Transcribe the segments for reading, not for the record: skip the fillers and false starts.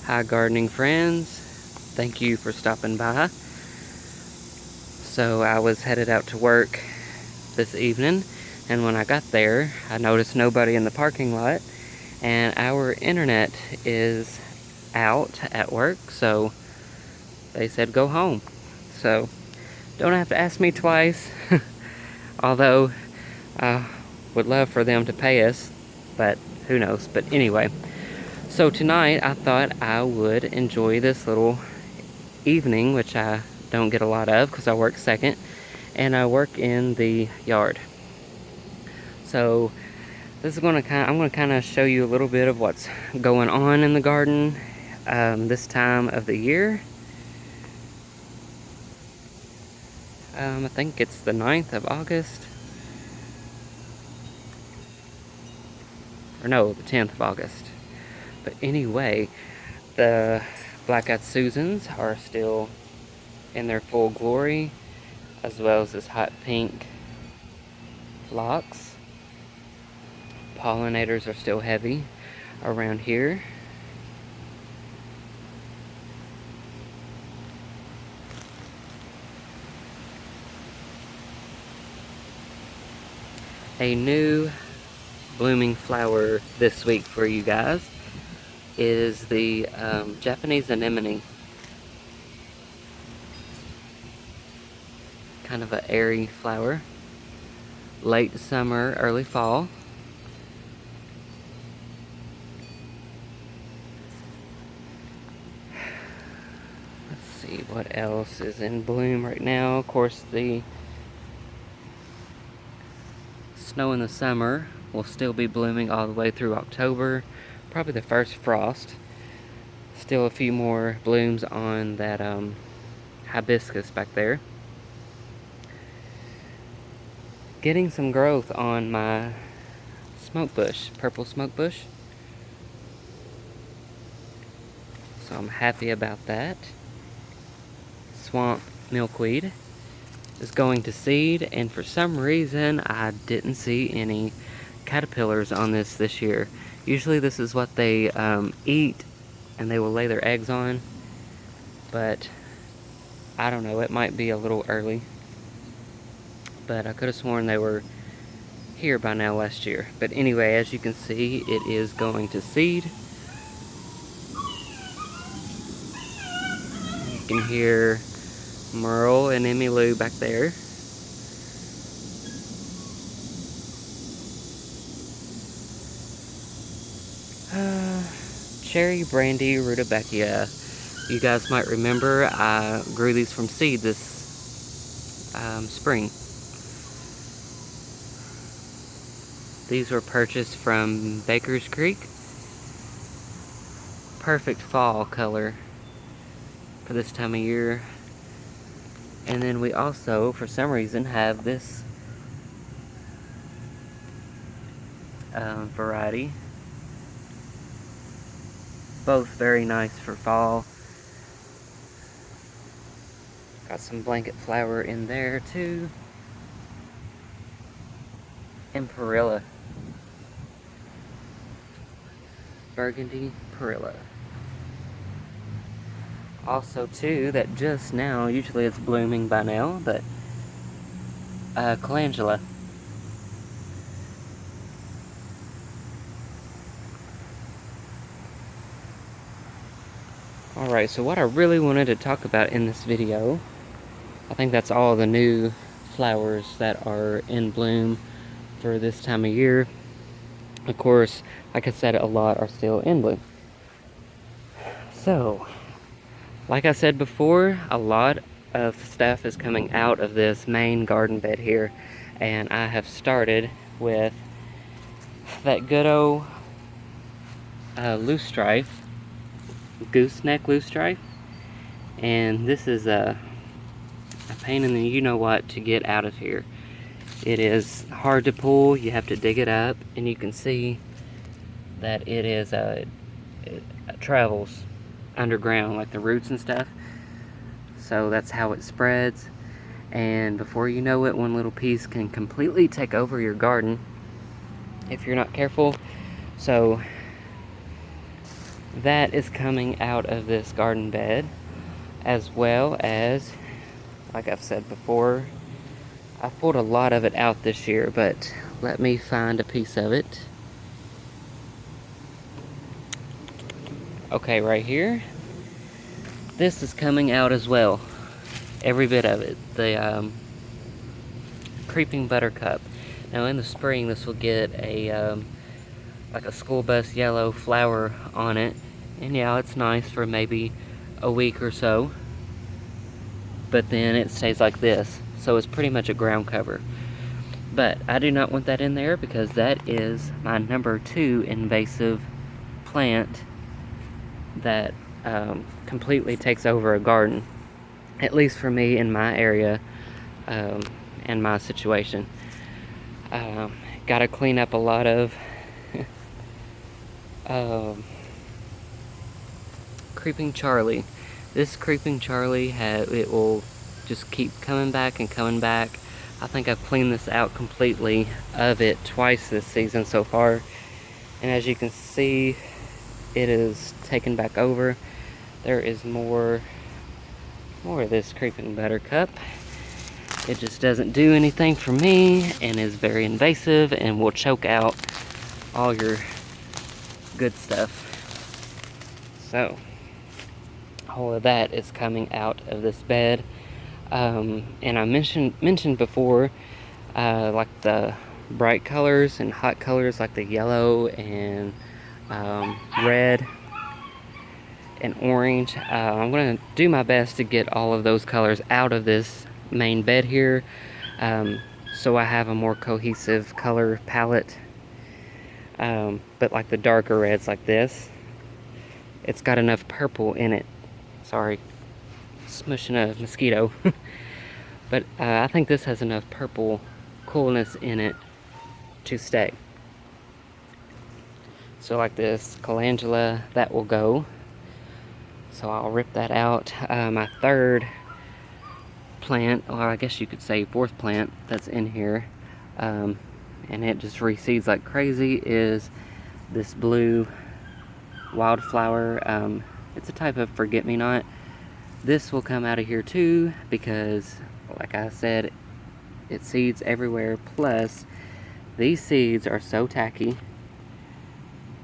Hi gardening friends, thank you for stopping by. So I was headed out to work this evening, and when I got there I noticed nobody in the parking lot, and our internet is out at work, so they said go home. So don't have to ask me twice. Although I would love for them to pay us, but who knows. But anyway, so tonight I thought I would enjoy this little evening, which I don't get a lot of because I work second, and I work in the yard. So this is I'm going to kind of show you a little bit of what's going on in the garden this time of the year. I think it's the 9th of August. Or no, the 10th of August. But anyway, the black-eyed Susans are still in their full glory, as well as this hot pink phlox. Pollinators are still heavy around here. A new blooming flower this week for you guys is the Japanese anemone. Kind of an airy flower. Late summer, early fall. Let's see what else is in bloom right now. Of course, the snow in the summer will still be blooming all the way through October. Probably the first frost. Still a few more blooms on that hibiscus back there. Getting some growth on my smoke bush, purple smoke bush. So I'm happy about that. Swamp milkweed is going to seed, and for some reason I didn't see any caterpillars on this year. Usually this is what they eat and they will lay their eggs on, but I don't know, it might be a little early, but I could have sworn they were here by now last year. But anyway, as you can see, it is going to seed. You can hear Merle and Emmylou back there. Cherry, Brandy, Rudabekia. You guys might remember I grew these from seed this spring. These were purchased from Baker's Creek. Perfect fall color for this time of year. And then we also, for some reason, have this variety. Both very nice for fall. Got some blanket flower in there too. And perilla. Burgundy perilla. Also too, that just now, usually it's blooming by now, but calendula. Alright, so what I really wanted to talk about in this video, I think that's all the new flowers that are in bloom for this time of year. Of course, like I said, a lot are still in bloom. So, like I said before, a lot of stuff is coming out of this main garden bed here, and I have started with that good old loosestrife, gooseneck loosestrife, and this is a pain in the you-know-what to get out of here. It is hard to pull, you have to dig it up, and you can see that it is it travels underground, like the roots and stuff. So that's how it spreads, and before you know it, one little piece can completely take over your garden if you're not careful. So that is coming out of this garden bed, as well as, like I've said before, I pulled a lot of it out this year, but let me find a piece of it. Okay, right here. This is coming out as well. Every bit of it. The Creeping Buttercup. Now in the spring this will get a like a school bus yellow flower on it. And yeah, it's nice for maybe a week or so. But then it stays like this. So it's pretty much a ground cover. But I do not want that in there because that is my number 2 invasive plant that completely takes over a garden. At least for me in my area and my situation. Gotta clean up a lot of Creeping Charlie. This Creeping Charlie, it will just keep coming back and coming back. I think I've cleaned this out completely of it twice this season so far. And as you can see, it is taken back over. There is more of this Creeping Buttercup. It just doesn't do anything for me and is very invasive and will choke out all your good stuff. So, all of that is coming out of this bed. And I mentioned before, like the bright colors and hot colors like the yellow and red and orange. I'm going to do my best to get all of those colors out of this main bed here, so I have a more cohesive color palette. But like the darker reds like this, it's got enough purple in it. Sorry, smushing a mosquito. But I think this has enough purple coolness in it to stay. So like this calendula, that will go. So I'll rip that out. My third plant, or I guess you could say 4th plant that's in here, and it just reseeds like crazy, is this blue Wildflower. It's a type of forget-me-not. This will come out of here too because, like I said, it seeds everywhere. Plus, these seeds are so tacky,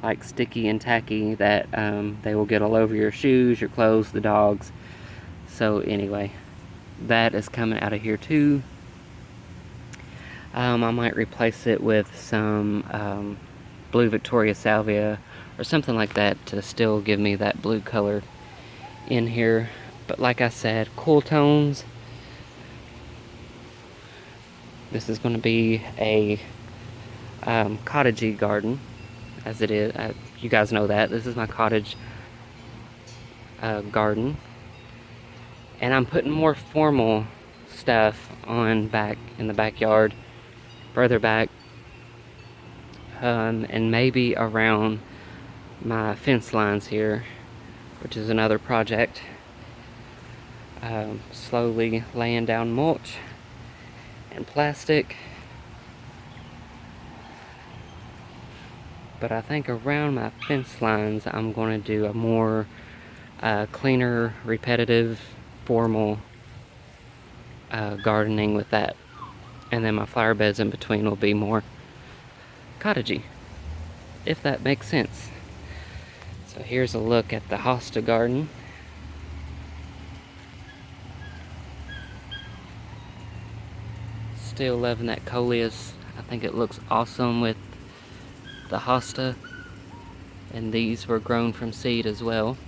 like sticky and tacky, that they will get all over your shoes, your clothes, the dogs. So anyway, that is coming out of here too. I might replace it with some blue Victoria Salvia or something like that to still give me that blue color in here. But like I said, cool tones. This is going to be a cottagey garden, as it is. You guys know that. This is my cottage garden. And I'm putting more formal stuff on back in the backyard, further back, and maybe around my fence lines here, which is another project. Slowly laying down mulch and plastic. But I think around my fence lines I'm going to do a more cleaner, repetitive, formal gardening with that. And then my flower beds in between will be more cottagey, if that makes sense. So here's a look at the Hosta garden. Still loving that coleus. I think it looks awesome with the Hosta. And these were grown from seed as well.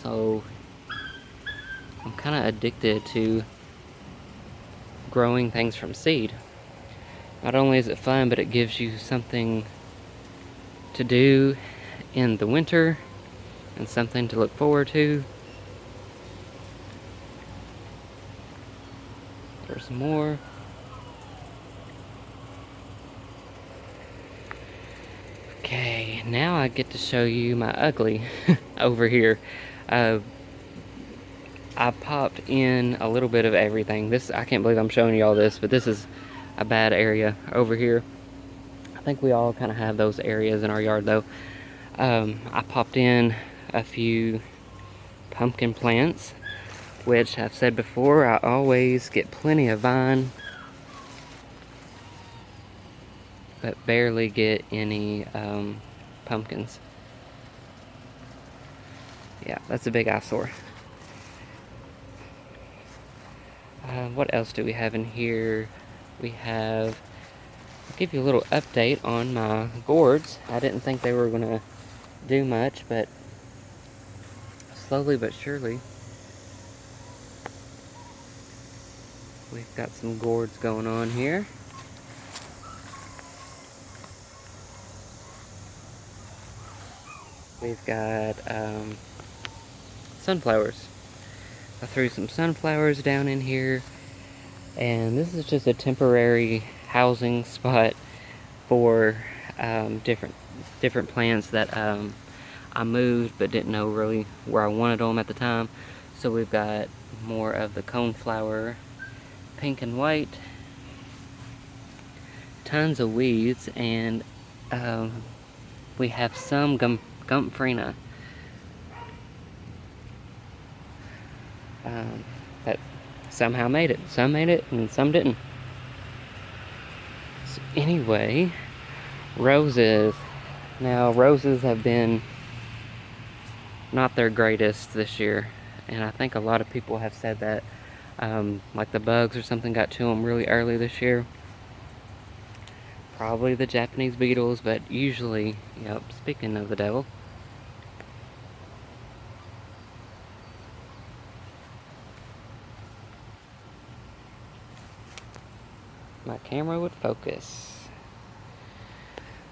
So I'm kind of addicted to growing things from seed. Not only is it fun, but it gives you something to do in the winter and something to look forward to. There's more. Okay, now I get to show you my ugly over here. I popped in a little bit of everything. I can't believe I'm showing you all this, but this is a bad area over here. think we all kind of have those areas in our yard though. I popped in a few pumpkin plants, which I've said before, I always get plenty of vine, but barely get any pumpkins. Yeah, that's a big eyesore. What else do we have in here? We have, I'll give you a little update on my gourds. I didn't think they were gonna do much, but slowly but surely, we've got some gourds going on here. We've got sunflowers. I threw some sunflowers down in here, and this is just a temporary housing spot for different plants that I moved but didn't know really where I wanted them at the time. So we've got more of the coneflower, pink and white, tons of weeds, and we have some Gumphrena that somehow made it. Some made it and some didn't. So anyway, roses. Now, roses have been not their greatest this year, and I think a lot of people have said that like the bugs or something got to them really early this year. Probably the Japanese beetles, but usually, yep, speaking of the devil, my camera would focus.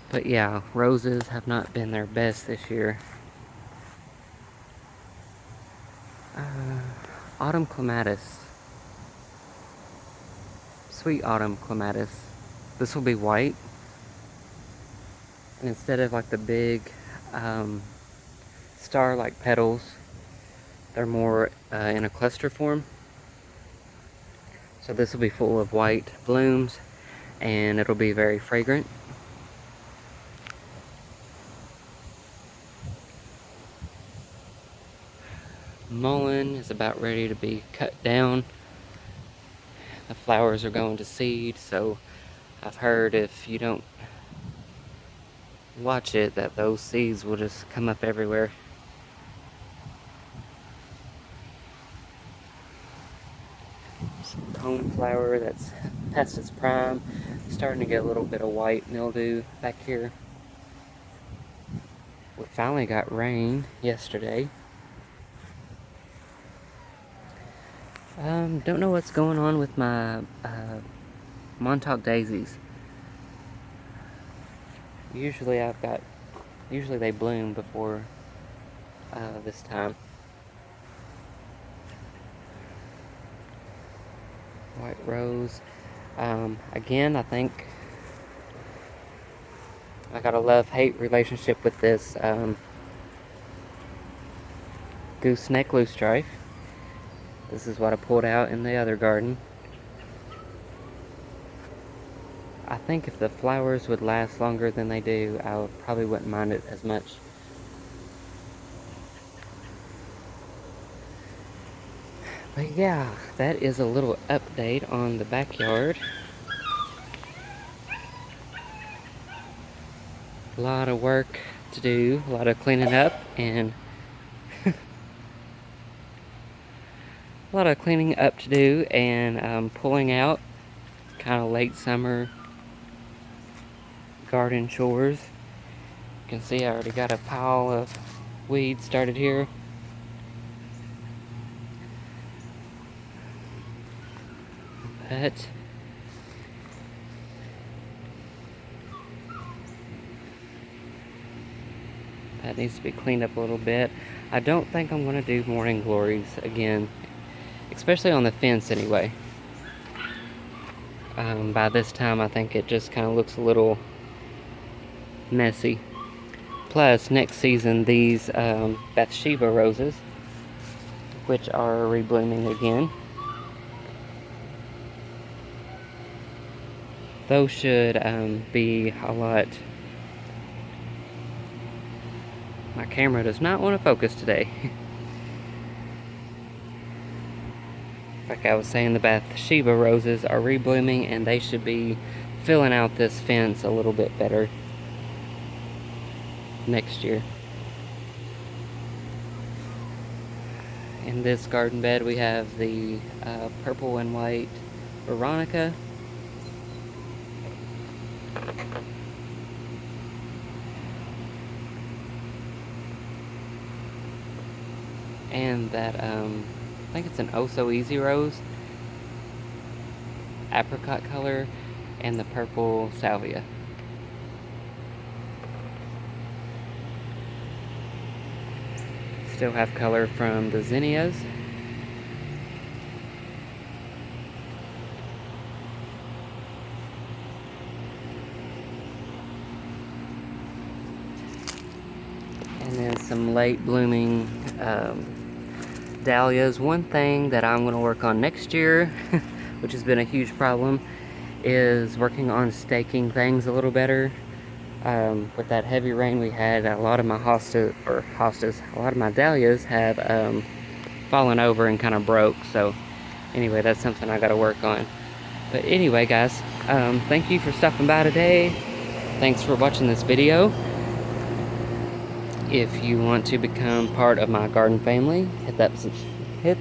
But yeah, roses have not been their best this year. Autumn clematis. Sweet autumn clematis. This will be white. And instead of like the big star-like petals, they're more in a cluster form. So this will be full of white blooms, and it'll be very fragrant. Mullein is about ready to be cut down. The flowers are going to seed, so I've heard if you don't watch it, that those seeds will just come up everywhere. Some coneflower that's past its prime, starting to get a little bit of white mildew back here. We finally got rain yesterday. Don't know what's going on with my Montauk daisies. Usually they bloom before this time. White rose. Again, I think I got a love-hate relationship with this gooseneck loosestrife. This is what I pulled out in the other garden. I think if the flowers would last longer than they do, I probably wouldn't mind it as much. But yeah, that is a little update on the backyard. A lot of work to do, a lot of cleaning up, and a lot of cleaning up to do, and pulling out kind of late summer garden chores. You can see I already got a pile of weeds started here. But that needs to be cleaned up a little bit. I don't think I'm going to do morning glories again, especially on the fence anyway. By this time I think it just kind of looks a little messy. Plus, next season, these Bathsheba roses, which are reblooming again. those should be a lot. My camera does not want to focus today. Like I was saying, the Bathsheba roses are reblooming, and they should be filling out this fence a little bit better next year. In this garden bed we have the purple and white Veronica. And that, I think it's an Oh So Easy rose, apricot color, and the purple salvia. Still have color from the zinnias. And then some late blooming dahlias. One thing that I'm going to work on next year, which has been a huge problem, is working on staking things a little better. With that heavy rain we had, a lot of my hostas, a lot of my dahlias have fallen over and kind of broke. So anyway, that's something I got to work on. But anyway, guys, thank you for stopping by today. Thanks for watching this video. If you want to become part of my garden family, hit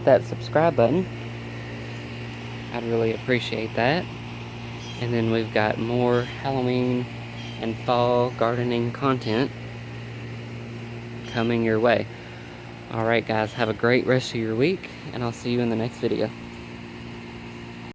that subscribe button. I'd really appreciate that. And then we've got more Halloween and fall gardening content coming your way. Alright guys, have a great rest of your week, and I'll see you in the next video.